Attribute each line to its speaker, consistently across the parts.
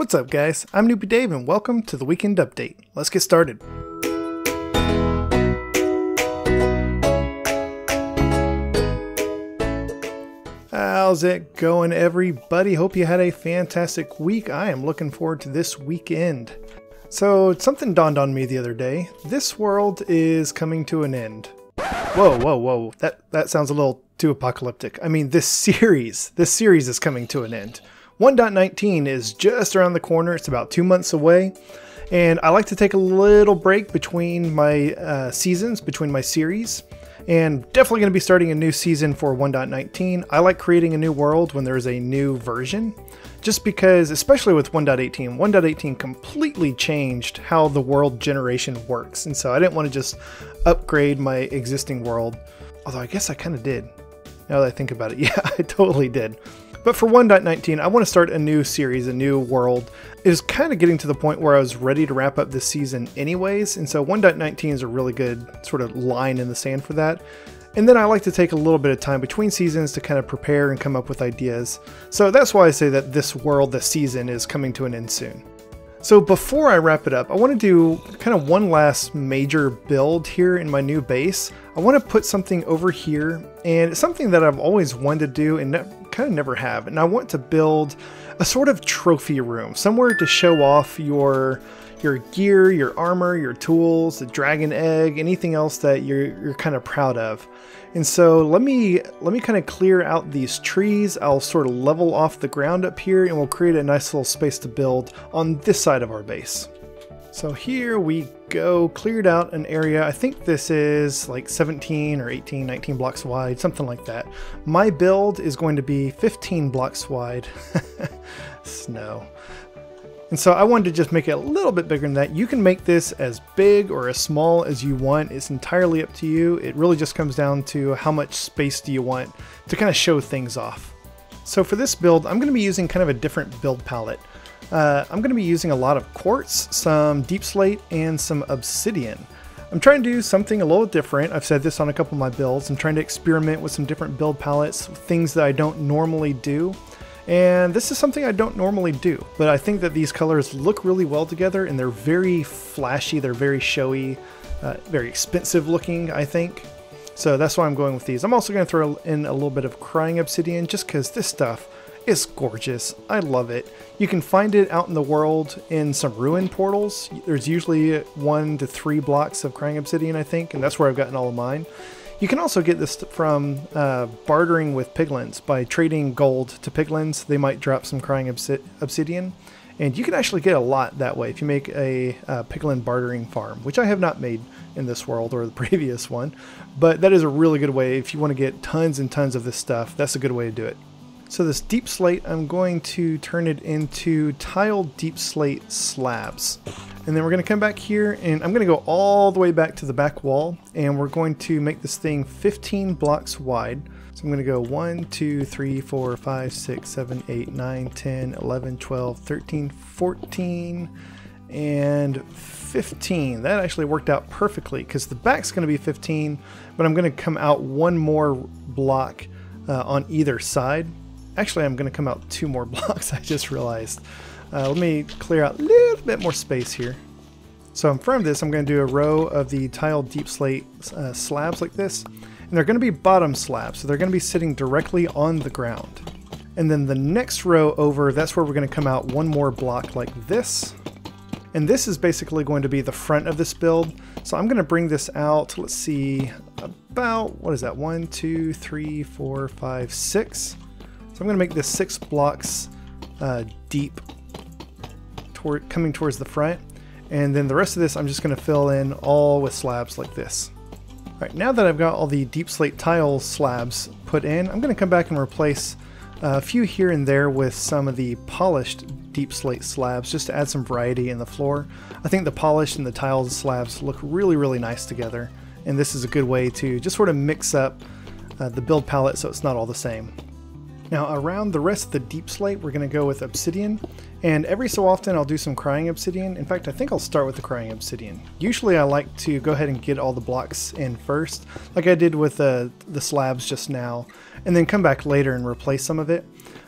Speaker 1: What's up guys, I'm Newbie Dave and welcome to the Weekend Update. Let's get started. How's it going everybody? Hope you had a fantastic week. I am looking forward to this weekend. So something dawned on me the other day. This world is coming to an end. Whoa. That sounds a little too apocalyptic. I mean, this series is coming to an end. 1.19 is just around the corner. It's about 2 months away. And I like to take a little break between my seasons, between my series. And definitely going to be starting a new season for 1.19. I like creating a new world when there's a new version. Just because, especially with 1.18, 1.18 completely changed how the world generation works. And so I didn't want to just upgrade my existing world. Although I guess I kind of did. Now that I think about it, yeah, I totally did. But for 1.19, I want to start a new series, a new world. It is kind of getting to the point where I was ready to wrap up this season anyways, and so 1.19 is a really good sort of line in the sand for that. And then I like to take a little bit of time between seasons to kind of prepare and come up with ideas. So that's why I say that this world, this season, is coming to an end soon. So before I wrap it up, I want to do kind of one last major build here in my new base. I want to put something over here, and it's something that I've always wanted to do and kind of never have. And I want to build a sort of trophy room, somewhere to show off your gear, your armor, your tools, the dragon egg, anything else that you're kind of proud of. And so let me kind of clear out these trees. I'll sort of level off the ground up here and we'll create a nice little space to build on this side of our base. So here we go, cleared out an area. I think this is like 17 or 18, 19 blocks wide, something like that. My build is going to be 15 blocks wide. Snow. And so I wanted to just make it a little bit bigger than that. You can make this as big or as small as you want. It's entirely up to you. It really just comes down to how much space do you want to kind of show things off. So for this build, I'm going to be using kind of a different build palette. I'm going to be using a lot of quartz, some deep slate, and some obsidian. I'm trying to do something a little different. I've said this on a couple of my builds. I'm trying to experiment with some different build palettes, things that I don't normally do. And this is something I don't normally do, but I think that these colors look really well together and they're very flashy, they're very showy, very expensive looking, I think. So that's why I'm going with these. I'm also going to throw in a little bit of crying obsidian just because this stuff is gorgeous. I love it. You can find it out in the world in some ruin portals. There's usually 1 to 3 blocks of crying obsidian, I think, and that's where I've gotten all of mine. You can also get this from bartering with piglins. By trading gold to piglins, they might drop some crying obsidian. And you can actually get a lot that way if you make a piglin bartering farm, which I have not made in this world or the previous one. But that is a really good way if you want to get tons and tons of this stuff. That's a good way to do it. So this deep slate, I'm going to turn it into tiled deep slate slabs. And then we're going to come back here and I'm going to go all the way back to the back wall and we're going to make this thing 15 blocks wide. So I'm going to go 1, 2, 3, 4, 5, 6, 7, 8, 9, 10, 11, 12, 13, 14, and 15. That actually worked out perfectly because the back's going to be 15, but I'm going to come out one more block on either side. Actually, I'm going to come out 2 more blocks, I just realized. Let me clear out a little bit more space here. So in front of this, I'm going to do a row of the tiled deep slate slabs like this. And they're going to be bottom slabs, so they're going to be sitting directly on the ground. And then the next row over, that's where we're going to come out one more block like this. And this is basically going to be the front of this build. So I'm going to bring this out, let's see, about, what is that, 1, 2, 3, 4, 5, 6. So I'm going to make this 6 blocks deep coming towards the front. And then the rest of this I'm just going to fill in all with slabs like this. Alright, now that I've got all the deep slate tile slabs put in, I'm going to come back and replace a few here and there with some of the polished deep slate slabs just to add some variety in the floor. I think the polished and the tiled slabs look really, really nice together. And this is a good way to just sort of mix up the build palette so it's not all the same. Now around the rest of the deep slate, we're going to go with obsidian, and every so often I'll do some crying obsidian. In fact, I think I'll start with the crying obsidian. Usually I like to go ahead and get all the blocks in first, like I did with the slabs just now, and then come back later and replace some of it.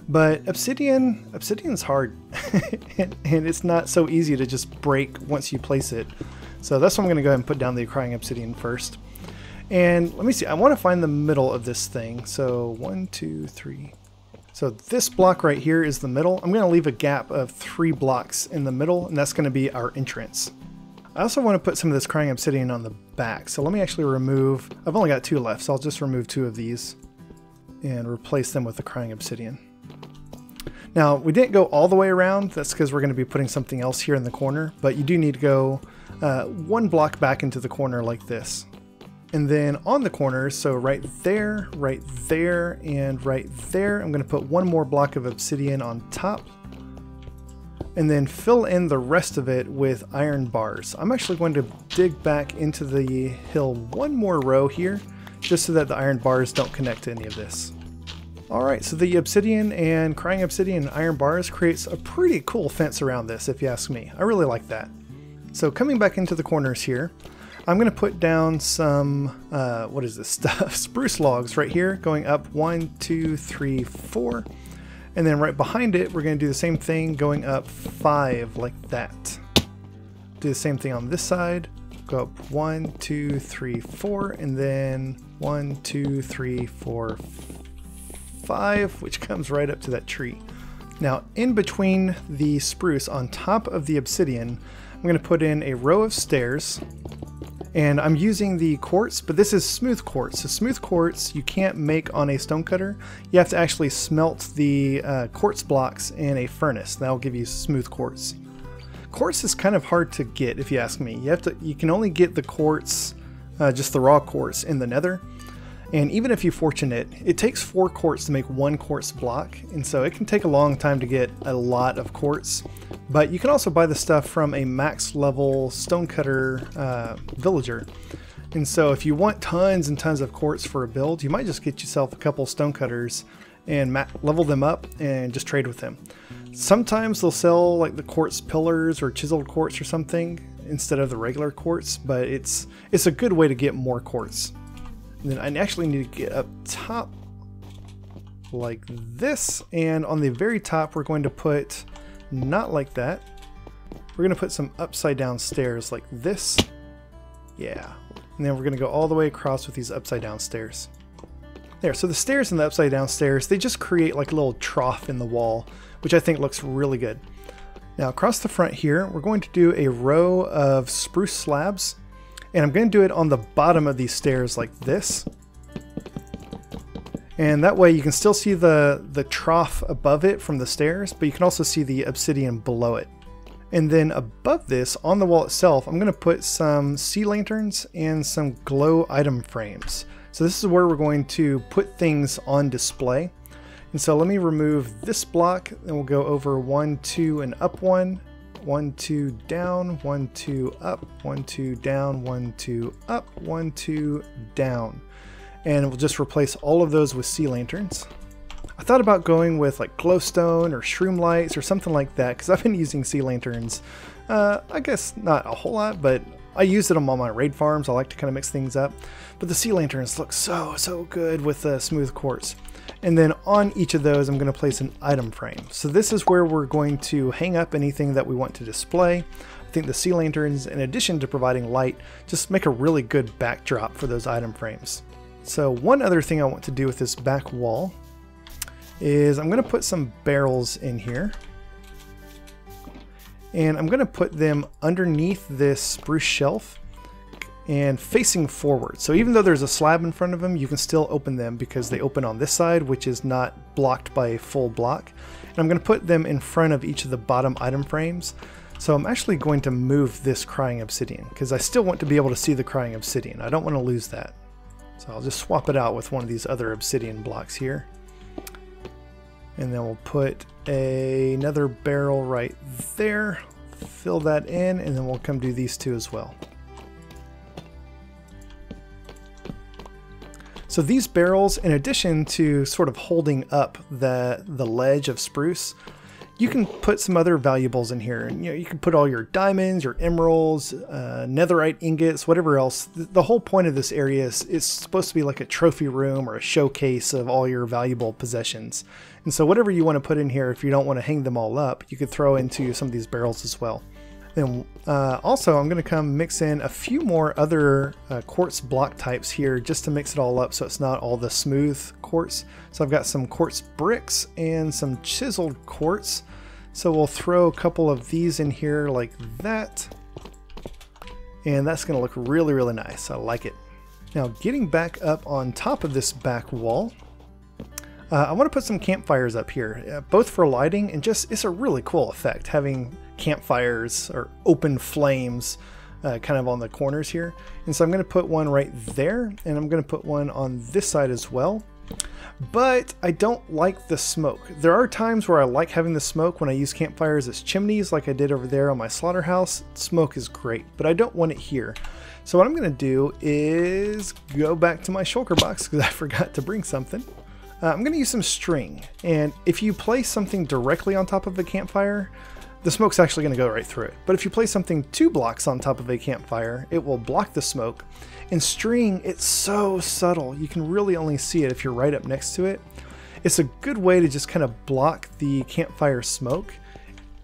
Speaker 1: But obsidian's hard, and it's not so easy to just break once you place it. So that's why I'm going to go ahead and put down the crying obsidian first. And let me see, I want to find the middle of this thing. So 1, 2, 3. So this block right here is the middle. I'm going to leave a gap of 3 blocks in the middle, and that's going to be our entrance. I also want to put some of this crying obsidian on the back. So let me actually remove, I've only got 2 left, so I'll just remove 2 of these and replace them with the crying obsidian. Now, we didn't go all the way around. That's because we're going to be putting something else here in the corner, but you do need to go 1 block back into the corner like this. And then on the corners, so right there, and right there, I'm going to put 1 more block of obsidian on top. And then fill in the rest of it with iron bars. I'm actually going to dig back into the hill 1 more row here, just so that the iron bars don't connect to any of this. Alright, so the obsidian and crying obsidian and iron bars creates a pretty cool fence around this, if you ask me. I really like that. So coming back into the corners here, I'm going to put down some, what is this stuff? Spruce logs right here, going up 1, 2, 3, 4. And then right behind it, we're going to do the same thing, going up 5 like that. Do the same thing on this side, go up 1, 2, 3, 4, and then 1, 2, 3, 4, 5, which comes right up to that tree. Now, in between the spruce on top of the obsidian, I'm going to put in a row of stairs. And I'm using the quartz, but this is smooth quartz. So smooth quartz you can't make on a stone cutter. You have to actually smelt the quartz blocks in a furnace. That'll give you smooth quartz. Quartz is kind of hard to get, if you ask me. You can only get the quartz, just the raw quartz, in the nether. And even if you fortune it, it takes 4 quartz to make 1 quartz block, and so it can take a long time to get a lot of quartz. But you can also buy the stuff from a max level stonecutter villager. And so if you want tons and tons of quartz for a build, you might just get yourself a couple stonecutters and level them up and just trade with them. Sometimes they'll sell like the quartz pillars or chiseled quartz or something instead of the regular quartz, but it's a good way to get more quartz. And then I actually need to get up top like this, and on the very top we're going to put, not like that, we're going to put some upside down stairs like this. Yeah, and then we're going to go all the way across with these upside down stairs. There, so the stairs and the upside down stairs, they just create like a little trough in the wall, which I think looks really good. Now across the front here, we're going to do a row of spruce slabs. And I'm going to do it on the bottom of these stairs like this. And that way you can still see the trough above it from the stairs, but you can also see the obsidian below it. And then above this, on the wall itself, I'm going to put some sea lanterns and some glow item frames. So this is where we're going to put things on display. And so let me remove this block, and we'll go over 1, 2, and up 1. 1, 2, down, 1, 2, up, 1, 2, down, 1, 2, up, 1, 2, down. And we'll just replace all of those with sea lanterns. I thought about going with like glowstone or shroom lights or something like that, because I've been using sea lanterns, I guess not a whole lot, but I use them on my raid farms. I like to kind of mix things up. But the sea lanterns look so good with the smooth quartz. And then on each of those, I'm going to place an item frame. So this is where we're going to hang up anything that we want to display. I think the sea lanterns, in addition to providing light, just make a really good backdrop for those item frames. So one other thing I want to do with this back wall is I'm going to put some barrels in here. And I'm going to put them underneath this spruce shelf and facing forward. So even though there's a slab in front of them, you can still open them because they open on this side, which is not blocked by a full block. And I'm going to put them in front of each of the bottom item frames. So I'm actually going to move this crying obsidian because I still want to be able to see the crying obsidian. I don't want to lose that. So I'll just swap it out with one of these other obsidian blocks here. And then we'll put another barrel right there, fill that in, and then we'll come do these two as well. So these barrels, in addition to sort of holding up the ledge of spruce, you can put some other valuables in here. And, you can put all your diamonds, your emeralds, netherite ingots, whatever else. The whole point of this area is supposed to be like a trophy room or a showcase of all your valuable possessions. And so whatever you want to put in here, if you don't want to hang them all up, you could throw into some of these barrels as well. Then also I'm going to come mix in a few more other quartz block types here just to mix it all up so it's not all the smooth quartz. So I've got some quartz bricks and some chiseled quartz. So we'll throw a couple of these in here like that. And that's going to look really, really nice. I like it. Now getting back up on top of this back wall, I want to put some campfires up here, both for lighting and just, it's a really cool effect having campfires or open flames kind of on the corners here. And so I'm going to put one right there, and I'm going to put one on this side as well. But I don't like the smoke. There are times where I like having the smoke when I use campfires as chimneys like I did over there on my slaughterhouse. Smoke is great, but I don't want it here. So what I'm going to do is go back to my shulker box because I forgot to bring something. I'm going to use some string, and if you place something directly on top of a campfire, the smoke's actually going to go right through it. But if you place something 2 blocks on top of a campfire, it will block the smoke. And string, it's so subtle. You can really only see it if you're right up next to it. It's a good way to just kind of block the campfire smoke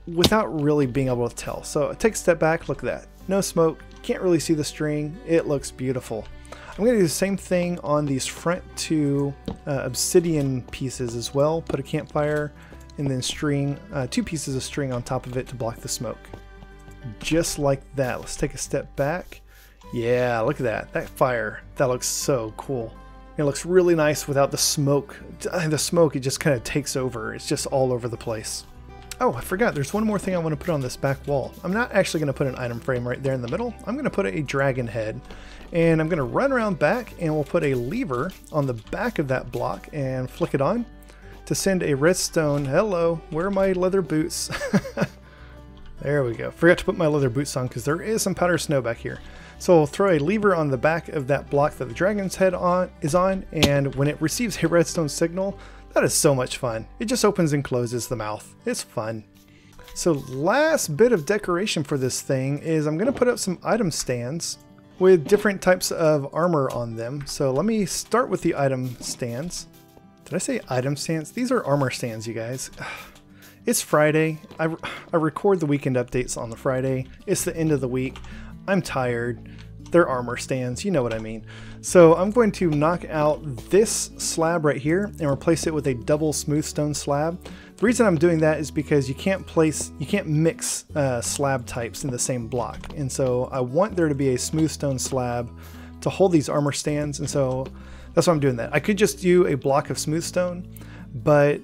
Speaker 1: without really being able to tell. So take a step back, look at that. No smoke, can't really see the string. It looks beautiful. I'm going to do the same thing on these front 2 obsidian pieces as well. Put a campfire and then string, 2 pieces of string on top of it to block the smoke. Just like that. Let's take a step back. Yeah, look at that. That fire, that looks so cool. It looks really nice without the smoke. The smoke, it just kind of takes over. It's just all over the place. Oh, I forgot. There's one more thing I want to put on this back wall. I'm not actually going to put an item frame right there in the middle. I'm going to put a dragon head. And I'm going to run around back and we'll put a lever on the back of that block and flick it on to send a redstone. Hello, where are my leather boots? There we go. Forgot to put my leather boots on because there is some powdered snow back here. So we'll throw a lever on the back of that block that the dragon's head is on, and when it receives a redstone signal, that is so much fun. It just opens and closes the mouth. It's fun. So last bit of decoration for this thing is I'm going to put up some item stands with different types of armor on them. So let me start with the item stands. Did I say item stands? These are armor stands, you guys. It's Friday. I record the weekend updates on the Friday. It's the end of the week. I'm tired. They're armor stands, you know what I mean. So I'm going to knock out this slab right here and replace it with a double smooth stone slab. The reason I'm doing that is because you can't mix slab types in the same block. And so I want there to be a smooth stone slab to hold these armor stands. And so that's why I'm doing that. I could just do a block of smooth stone, but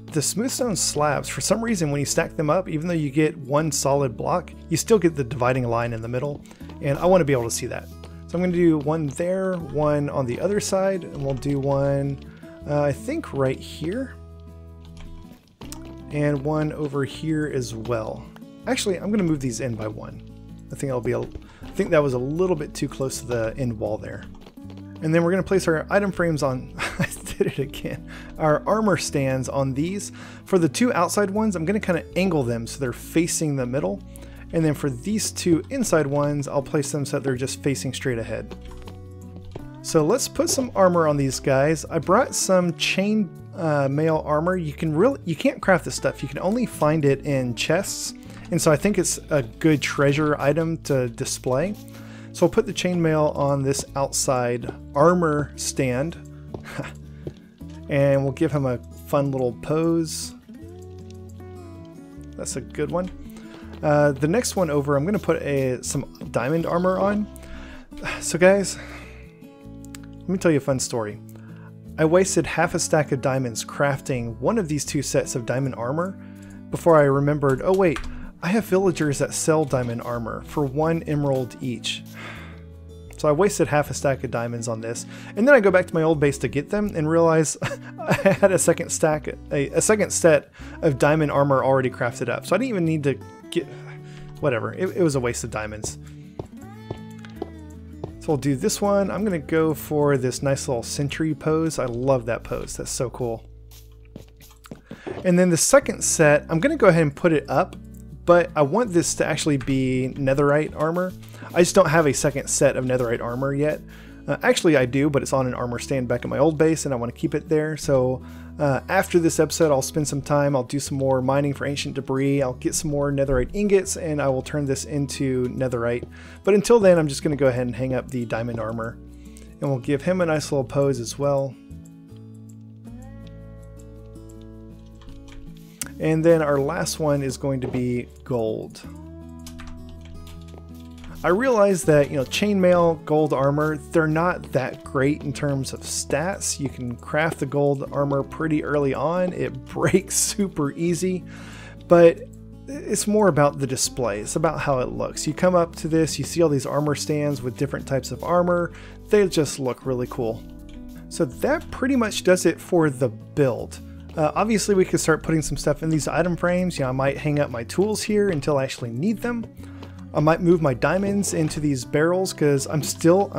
Speaker 1: the smooth stone slabs, for some reason, when you stack them up, even though you get one solid block, you still get the dividing line in the middle. And I want to be able to see that. So I'm going to do one there, one on the other side, and we'll do one, I think right here. And one over here as well. Actually, I'm going to move these in by one. I think that was a little bit too close to the end wall there. And then we're going to place our item frames on, I did it again, our armor stands on these. For the 2 outside ones, I'm going to kind of angle them so they're facing the middle. And then for these 2 inside ones, I'll place them so that they're just facing straight ahead. So let's put some armor on these guys. I brought some chain mail armor. You can't craft this stuff. You can only find it in chests. And so I think it's a good treasure item to display. So I'll put the chainmail on this outside armor stand. And we'll give him a fun little pose. That's a good one. The next one over, I'm going to put some diamond armor on. So guys, let me tell you a fun story. I wasted half a stack of diamonds crafting one of these 2 sets of diamond armor before I remembered, oh wait, I have villagers that sell diamond armor for 1 emerald each. So I wasted half a stack of diamonds on this, and then I go back to my old base to get them and realize I had a second set of diamond armor already crafted up. So I didn't even need to get, whatever, it was a waste of diamonds. So we'll do this one. I'm going to go for this nice little sentry pose. I love that pose. That's so cool. And then the second set, I'm going to go ahead and put it up, but I want this to actually be netherite armor. I just don't have a second set of netherite armor yet. Actually, I do, but it's on an armor stand back at my old base, and I want to keep it there. So after this episode, I'll spend some time. I'll do some more mining for ancient debris. I'll get some more netherite ingots, and I will turn this into netherite. But until then, I'm just going to go ahead and hang up the diamond armor. And we'll give him a nice little pose as well. And then our last one is going to be gold. I realize that, chainmail, gold armor, they're not that great in terms of stats. You can craft the gold armor pretty early on. It breaks super easy, but it's more about the display. It's about how it looks. You come up to this, you see all these armor stands with different types of armor. They just look really cool. So that pretty much does it for the build. Obviously, we could start putting some stuff in these item frames. I might hang up my tools here until I actually need them. I might move my diamonds into these barrels because I'm still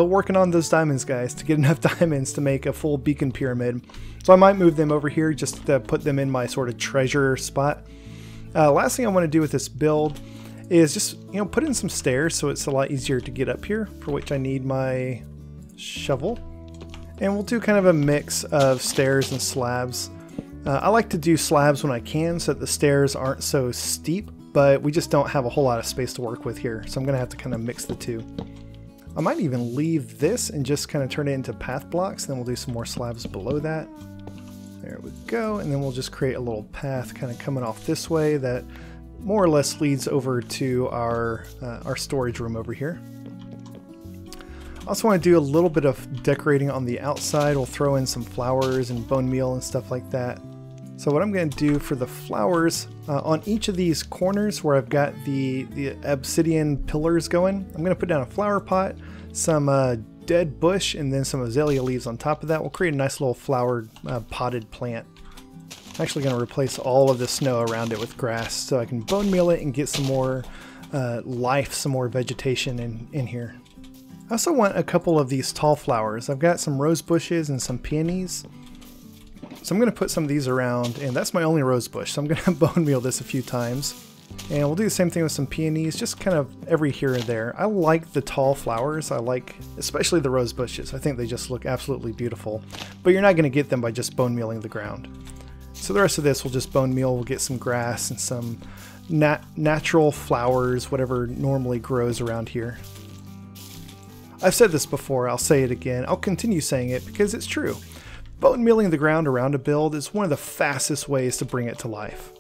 Speaker 1: working on those diamonds, guys, to get enough diamonds to make a full beacon pyramid. So I might move them over here just to put them in my sort of treasure spot. Last thing I want to do with this build is just put in some stairs so it's a lot easier to get up here, for which I need my shovel. And we'll do kind of a mix of stairs and slabs. I like to do slabs when I can so that the stairs aren't so steep, but we just don't have a whole lot of space to work with here, so I'm going to have to kind of mix the two. I might even leave this and just kind of turn it into path blocks, then we'll do some more slabs below that. There we go, and then we'll just create a little path kind of coming off this way that more or less leads over to our storage room over here. I also want to do a little bit of decorating on the outside. We'll throw in some flowers and bone meal and stuff like that. So what I'm going to do for the flowers, on each of these corners where I've got the obsidian pillars going, I'm going to put down a flower pot, some dead bush, and then some azalea leaves on top of that. We'll create a nice little flowered potted plant. I'm actually going to replace all of the snow around it with grass so I can bone meal it and get some more life, some more vegetation in here. I also want a couple of these tall flowers. I've got some rose bushes and some peonies. So I'm going to put some of these around, and that's my only rose bush, so I'm going to bone meal this a few times. And we'll do the same thing with some peonies, just kind of every here and there. I like the tall flowers. I like especially the rose bushes. I think they just look absolutely beautiful. But you're not going to get them by just bone mealing the ground. So the rest of this we'll just bone meal. We'll get some grass and some natural flowers, whatever normally grows around here. I've said this before, I'll say it again. I'll continue saying it because it's true. Bone mealing the ground around a build is one of the fastest ways to bring it to life.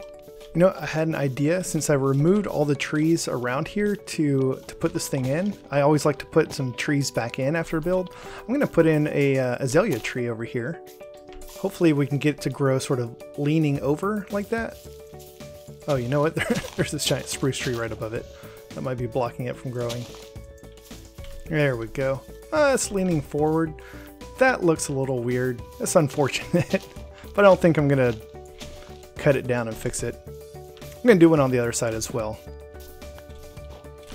Speaker 1: I had an idea since I removed all the trees around here to put this thing in. I always like to put some trees back in after a build. I'm going to put in a azalea tree over here. Hopefully we can get it to grow sort of leaning over like that. Oh, you know what? There's this giant spruce tree right above it. That might be blocking it from growing. There we go. It's leaning forward. That looks a little weird. That's unfortunate, but I don't think I'm going to cut it down and fix it. I'm going to do one on the other side as well.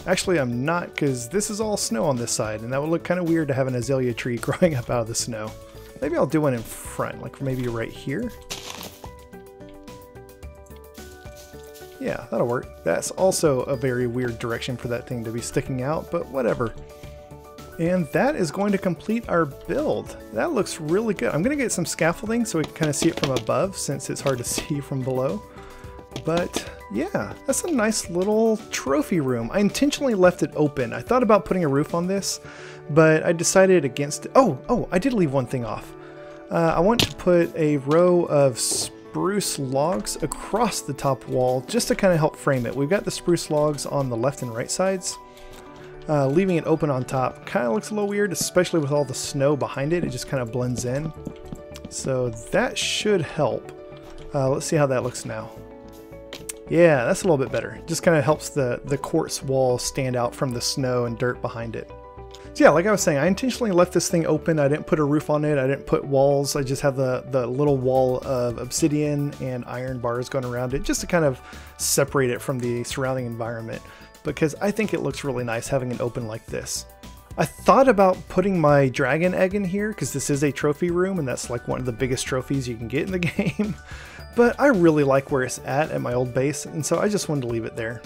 Speaker 1: Actually, I'm not, because this is all snow on this side, and that would look kind of weird to have an azalea tree growing up out of the snow. Maybe I'll do one in front, like maybe right here. Yeah, that'll work. That's also a very weird direction for that thing to be sticking out, but whatever. And that is going to complete our build. That looks really good. I'm going to get some scaffolding so we can kind of see it from above since it's hard to see from below. But yeah, that's a nice little trophy room. I intentionally left it open. I thought about putting a roof on this, but I decided against it. Oh, I did leave one thing off. I want to put a row of spruce logs across the top wall just to kind of help frame it. We've got the spruce logs on the left and right sides. Leaving it open on top kind of looks a little weird, especially with all the snow behind it. It just kind of blends in. So that should help. Let's see how that looks now. Yeah, that's a little bit better. Just kind of helps the quartz wall stand out from the snow and dirt behind it. So yeah, like I was saying, I intentionally left this thing open. I didn't put a roof on it. I didn't put walls. I just have the little wall of obsidian and iron bars going around it just to kind of separate it from the surrounding environment, because I think it looks really nice having it open like this. I thought about putting my dragon egg in here because this is a trophy room and that's like one of the biggest trophies you can get in the game. But I really like where it's at my old base, and so I just wanted to leave it there.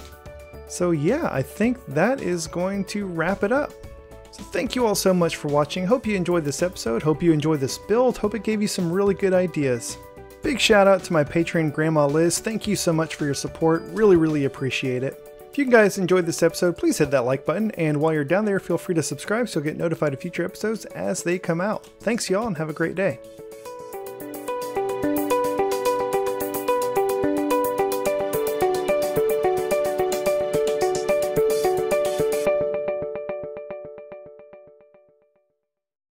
Speaker 1: So yeah, I think that is going to wrap it up. So thank you all so much for watching. Hope you enjoyed this episode. Hope you enjoyed this build. Hope it gave you some really good ideas. Big shout out to my patron Grandma Liz. Thank you so much for your support. Really appreciate it. If you guys enjoyed this episode, please hit that like button, and while you're down there, feel free to subscribe so you'll get notified of future episodes as they come out. Thanks y'all, and have a great day.